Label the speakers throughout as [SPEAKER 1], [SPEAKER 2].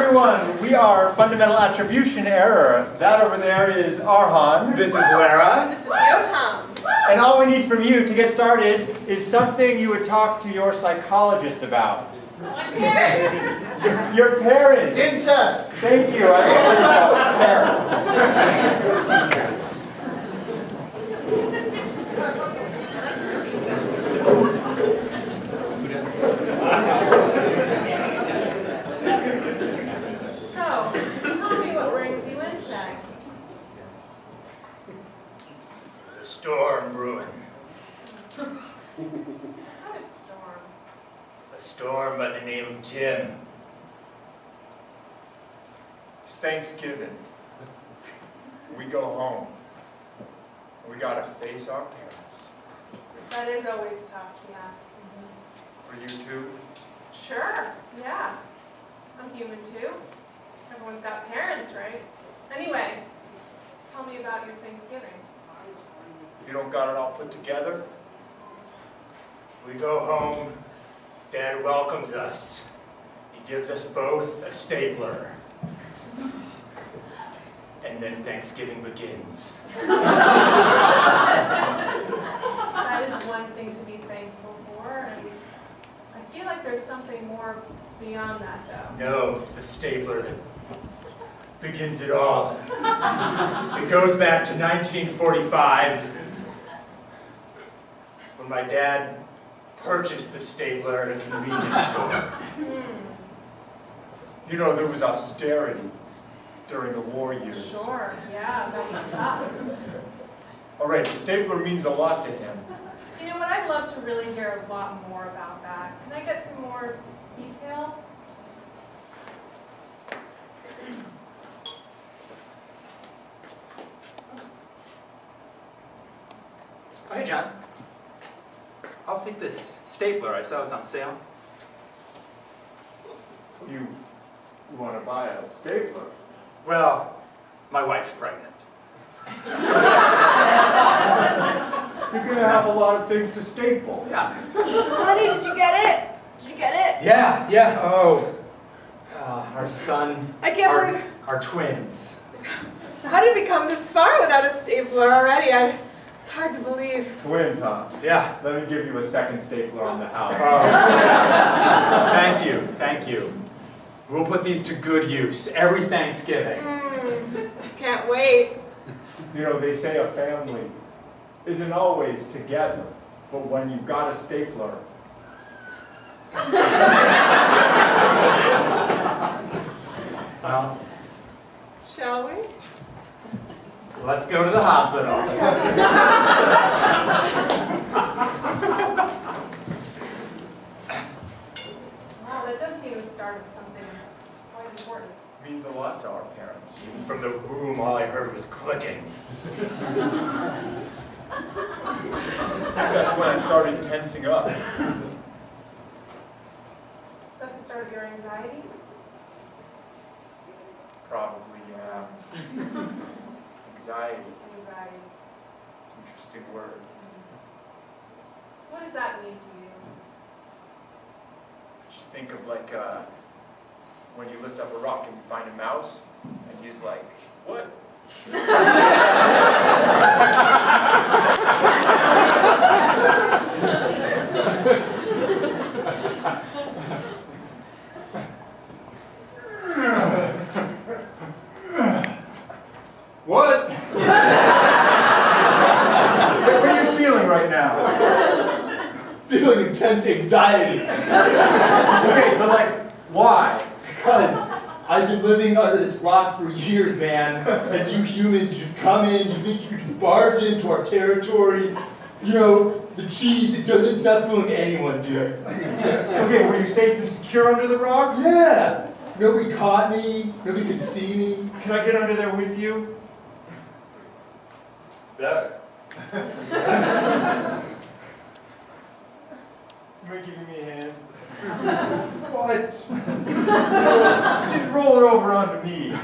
[SPEAKER 1] everyone. We are Fundamental Attribution Error. That over there is Arhan.
[SPEAKER 2] This is Lara.
[SPEAKER 3] This is Yotam.
[SPEAKER 1] And all we need from you to get started is something you would talk to your psychologist about.
[SPEAKER 3] My parents.
[SPEAKER 1] Your parents.
[SPEAKER 2] Incest.
[SPEAKER 1] Thank you. I love parents.
[SPEAKER 3] So, tell me what brings you in today.
[SPEAKER 2] There's a storm brewing.
[SPEAKER 3] What kind of storm?
[SPEAKER 2] A storm by the name of Tim.
[SPEAKER 1] It's Thanksgiving. We go home. We gotta face our parents.
[SPEAKER 3] That is always tough, yeah.
[SPEAKER 1] For you too?
[SPEAKER 3] Sure, yeah. I'm human too. Everyone's got parents, right? Anyway, tell me about your Thanksgiving.
[SPEAKER 1] You don't got it all put together?
[SPEAKER 2] We go home. Dad welcomes us. He gives us both a stapler. And then Thanksgiving begins.
[SPEAKER 3] That is one thing to be thankful for, and I feel like there's something more beyond that, though.
[SPEAKER 2] No, it's the stapler that begins it all. It goes back to 1945 when my dad purchased the stapler at a convenience store.
[SPEAKER 1] You know, there was austerity during the war years.
[SPEAKER 3] Sure, yeah, that was tough.
[SPEAKER 1] All right, the stapler means a lot to him.
[SPEAKER 3] You know what, I'd love to really hear a lot more about that. Can I get some more detail?
[SPEAKER 4] Oh, hey, John. I'll take this stapler. I saw it was on sale.
[SPEAKER 1] You want to buy a stapler?
[SPEAKER 4] Well, my wife's pregnant.
[SPEAKER 1] You're going to have a lot of things to staple.
[SPEAKER 4] Yeah.
[SPEAKER 3] Honey, did you get it? Did you get it?
[SPEAKER 4] Yeah. Oh. Our son.
[SPEAKER 3] I can't believe-
[SPEAKER 4] Our twins.
[SPEAKER 3] How did we come this far without a stapler already? It's hard to believe.
[SPEAKER 1] Twins, huh?
[SPEAKER 4] Yeah.
[SPEAKER 1] Let me give you a second stapler on the house.
[SPEAKER 4] Thank you. We'll put these to good use every Thanksgiving.
[SPEAKER 3] Can't wait.
[SPEAKER 1] You know, they say a family isn't always together, but when you've got a stapler,
[SPEAKER 4] Well,
[SPEAKER 3] Shall we?
[SPEAKER 4] let's go to the hospital.
[SPEAKER 3] Wow, that does seem the start of something quite important.
[SPEAKER 1] means a lot to our parents.
[SPEAKER 2] From the womb, all I heard was clicking.
[SPEAKER 1] That's when I started tensing up.
[SPEAKER 3] Is that the start of your anxiety?
[SPEAKER 1] Probably, yeah. Anxiety.
[SPEAKER 3] Anxiety.
[SPEAKER 1] It's an interesting word.
[SPEAKER 3] What does that mean to you?
[SPEAKER 1] Just think of like when you lift up a rock and you find a mouse, and he's like, what? What? What are you feeling right now?
[SPEAKER 5] Feeling intense anxiety.
[SPEAKER 1] Okay, but like, why?
[SPEAKER 5] Because I've been living under this rock for years, man. And you humans just come in, you think you can just barge into our territory. You know, the cheese, it's not fooling anyone, dude.
[SPEAKER 1] Okay, were you safe and secure under the rock?
[SPEAKER 5] Yeah. Nobody caught me, nobody could see me.
[SPEAKER 1] Can I get under there with you?
[SPEAKER 5] Yeah.
[SPEAKER 1] You mind giving me a hand?
[SPEAKER 5] What?
[SPEAKER 1] Just roll it over onto me.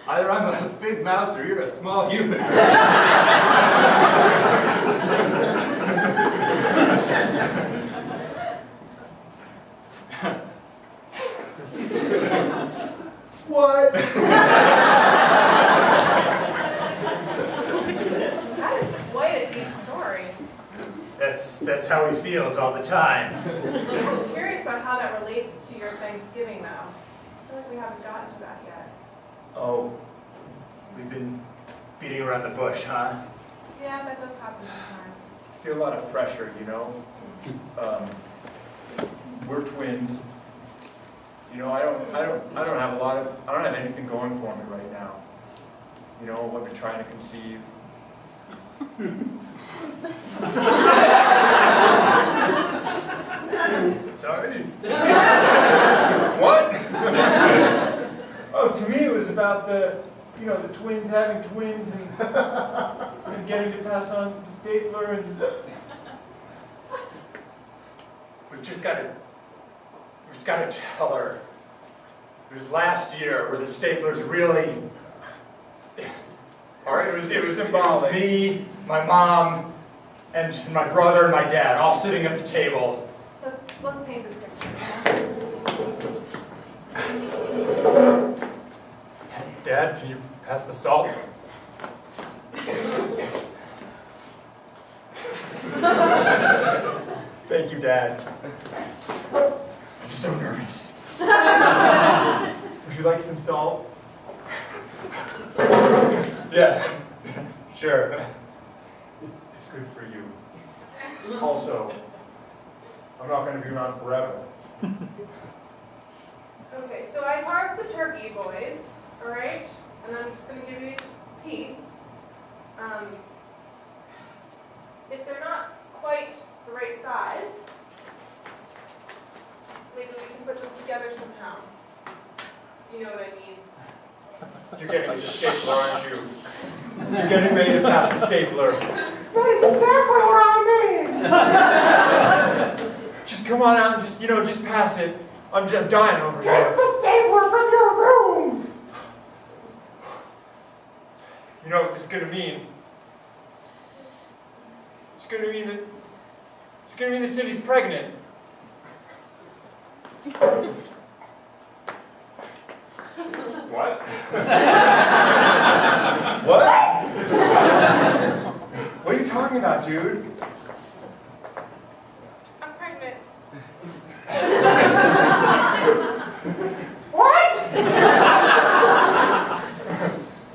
[SPEAKER 4] Either I'm a big mouse or you're a small human.
[SPEAKER 2] That's how he feels all the time.
[SPEAKER 3] I'm curious about how that relates to your Thanksgiving, though. I feel like we haven't gotten to that yet.
[SPEAKER 2] Oh, we've been beating around the bush, huh?
[SPEAKER 3] Yeah, that does happen sometimes.
[SPEAKER 1] I feel a lot of pressure, you know? We're twins. You know, I don't have anything going for me right now. You know, what we're trying to conceive.
[SPEAKER 2] Sorry?
[SPEAKER 1] What? Oh, to me it was about the twins having twins and getting to pass on the stapler and...
[SPEAKER 2] We've just got to tell her. It was last year where the stapler's really... All right, it was
[SPEAKER 1] symbolic.
[SPEAKER 2] me, my mom, and my brother and my dad all sitting at the table.
[SPEAKER 3] Let's paint this picture.
[SPEAKER 2] Dad, can you pass the salt?
[SPEAKER 1] Thank you, Dad.
[SPEAKER 2] I'm so nervous.
[SPEAKER 1] Would you like some salt?
[SPEAKER 2] Yeah, sure.
[SPEAKER 1] It's good for you. Also, I'm not going to be around forever.
[SPEAKER 3] Okay, so I carved the turkey, boys. All right, and I'm just going to give you each a piece. If they're not quite the right size, maybe we can put them together somehow. You know what I mean?
[SPEAKER 1] You're getting the stapler, aren't you? You're getting ready to pass the stapler.
[SPEAKER 3] That's exactly what I mean!
[SPEAKER 1] Just come on out and just pass it. I'm dying over here.
[SPEAKER 3] Get the stapler from your room!
[SPEAKER 1] You know what this is going to mean? It's going to mean the city's pregnant. What? What? What are you talking about, dude?
[SPEAKER 3] I'm pregnant.
[SPEAKER 1] What?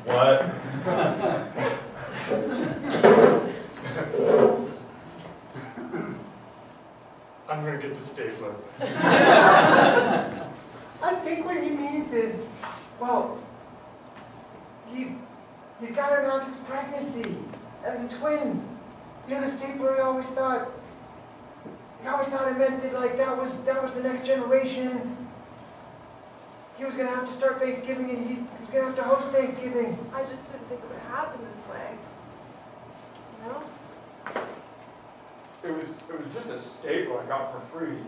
[SPEAKER 1] What?
[SPEAKER 2] I'm gonna get the stapler.
[SPEAKER 1] I think what he means is, well, he's got to announce his pregnancy and the twins. You know, the stapler, he always thought it meant that like that was the next generation. He was gonna have to start Thanksgiving and he was gonna have to host Thanksgiving.
[SPEAKER 3] I just didn't think it would happen this way. You know?
[SPEAKER 1] It was just a staple I got for free.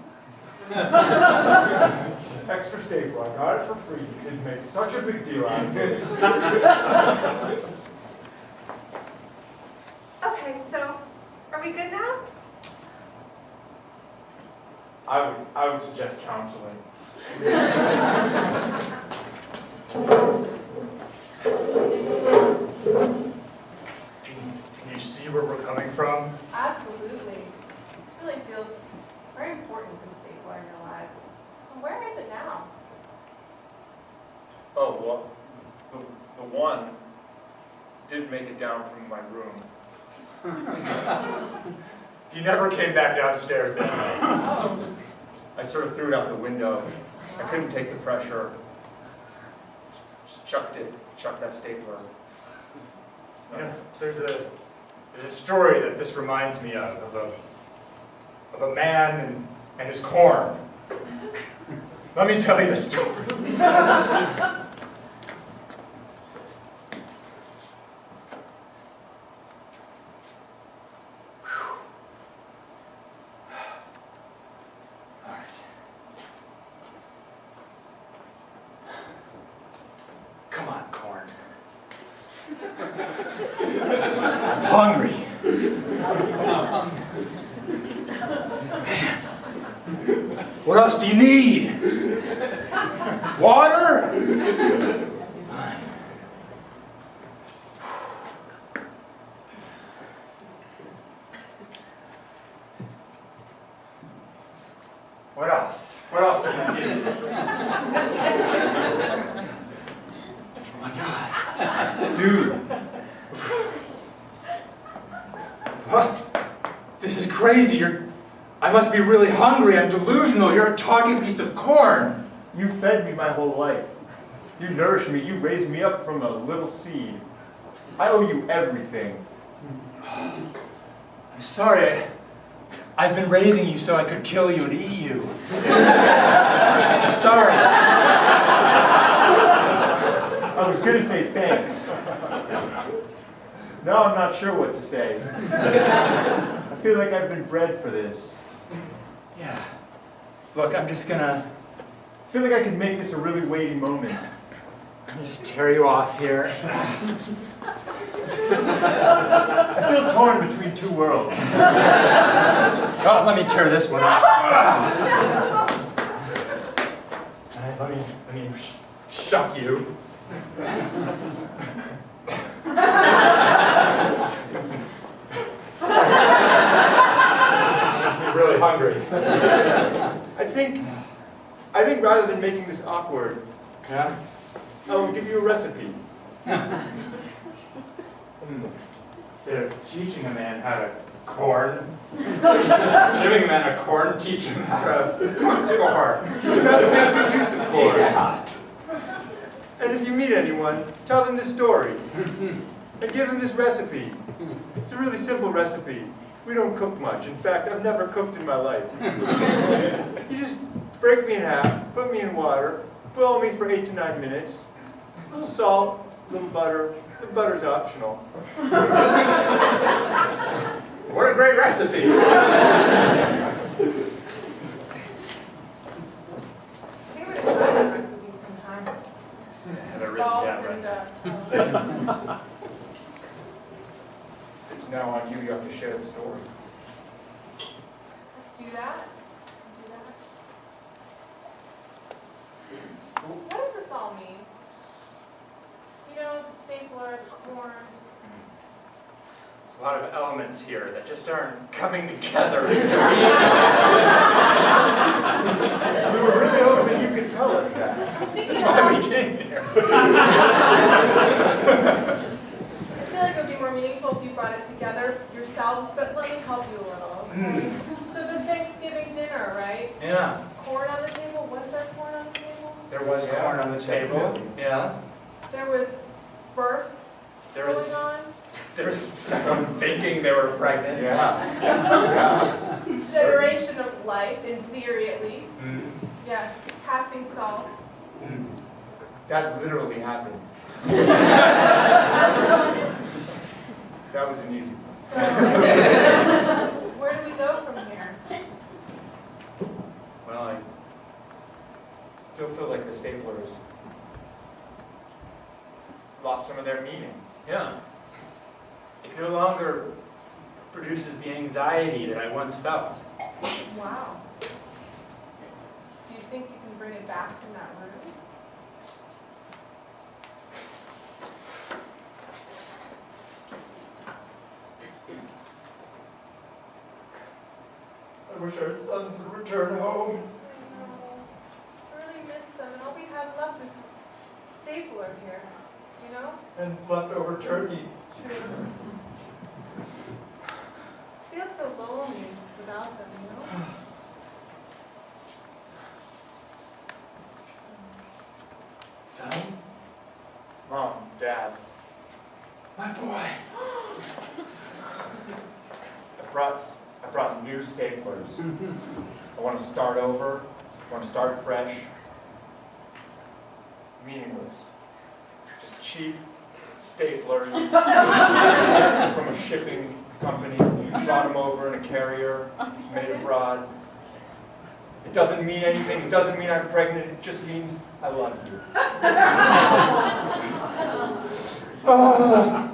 [SPEAKER 1] Extra staple, I got it for free. Kids make such a big deal out of it.
[SPEAKER 3] Okay, so are we good now?
[SPEAKER 1] I would suggest counseling.
[SPEAKER 2] Can you see where we're coming from?
[SPEAKER 3] Absolutely. This really feels very important, this stapler in your lives. So where is it now?
[SPEAKER 1] Oh, well, the one didn't make it down from my room.
[SPEAKER 2] He never came back downstairs that night.
[SPEAKER 3] Oh.
[SPEAKER 1] I sort of threw it out the window. I couldn't take the pressure. Just chucked that stapler.
[SPEAKER 2] You know, there's a story that this reminds me of a man and his corn. Let me tell you the story. Come on, corn. I'm hungry. What else do you need? Water? What else? What else can I do? Oh my God.
[SPEAKER 5] Dude,
[SPEAKER 2] What? This is crazy. I must be really hungry. I'm delusional. You're a talking piece of corn.
[SPEAKER 1] You fed me my whole life. You nourished me. You raised me up from a little seed. I owe you everything.
[SPEAKER 2] I'm sorry. I've been raising you so I could kill you and eat you. I'm sorry.
[SPEAKER 1] I was going to say thanks. Now I'm not sure what to say. I feel like I've been bred for this.
[SPEAKER 2] Yeah. Look, I'm just gonna...
[SPEAKER 1] I feel like I could make this a really weighty moment.
[SPEAKER 2] I'm gonna just tear you off here.
[SPEAKER 1] I feel torn between two worlds.
[SPEAKER 2] Oh, let me tear this one off. All right, let me shuck you. I'm really hungry.
[SPEAKER 1] I think rather than making this awkward,
[SPEAKER 2] Yeah?
[SPEAKER 1] I will give you a recipe.
[SPEAKER 2] Instead of teaching a man how to corn, giving a man a corn, teach him how to corn.
[SPEAKER 1] Teach them how to make good use of corn.
[SPEAKER 2] Yeah.
[SPEAKER 1] And if you meet anyone, tell them this story. And give them this recipe. It's a really simple recipe. We don't cook much. In fact, I've never cooked in my life. You just break me in half, put me in water, boil me for 8 to 9 minutes. A little salt, a little butter. The butter's optional.
[SPEAKER 2] What a great recipe!
[SPEAKER 3] I think we're gonna try that recipe sometime.
[SPEAKER 2] Have it written
[SPEAKER 3] Balls
[SPEAKER 2] down,
[SPEAKER 3] and,
[SPEAKER 2] right?
[SPEAKER 1] It's now on you. You have to share the story.
[SPEAKER 3] do that. What does this all mean? You know, the stapler, the corn.
[SPEAKER 2] There's a lot of elements here that just aren't coming together.
[SPEAKER 1] We were really hoping you could tell us that.
[SPEAKER 2] That's why we came here.
[SPEAKER 3] I feel like it would be more meaningful if you brought it together yourselves, but let me help you a little, okay? So the Thanksgiving dinner, right?
[SPEAKER 2] Yeah.
[SPEAKER 3] Corn on the table? Was there corn on the table?
[SPEAKER 2] There was corn on the table.
[SPEAKER 1] Definitely.
[SPEAKER 2] Yeah.
[SPEAKER 3] There was birth
[SPEAKER 2] There
[SPEAKER 3] going
[SPEAKER 2] was
[SPEAKER 3] on?
[SPEAKER 2] someone thinking they were pregnant.
[SPEAKER 1] Yeah.
[SPEAKER 3] Generation of life, in theory at least.
[SPEAKER 2] Mm.
[SPEAKER 3] Yes, passing salt.
[SPEAKER 1] That literally happened. That was an easy one.
[SPEAKER 3] So, where do we go from here?
[SPEAKER 1] Well, I still feel like the staplers lost some of their meaning.
[SPEAKER 2] Yeah. It no longer produces the anxiety that I once felt.
[SPEAKER 3] Wow. Do you think you can bring it back from that room?
[SPEAKER 1] I wish our sons would return home.
[SPEAKER 3] I know. I really miss them, and all we have left is this stapler here, you know?
[SPEAKER 1] And leftover turkey.
[SPEAKER 3] I feel so lonely without them, you know?
[SPEAKER 2] Son,
[SPEAKER 1] Mom, Dad,
[SPEAKER 2] my boy.
[SPEAKER 1] I brought new staplers. I want to start over. I want to start fresh. Meaningless. Just cheap staplers from a shipping company. Brought them over in a carrier, made abroad. It doesn't mean anything. It doesn't mean I'm pregnant. It just means I love you. Oh.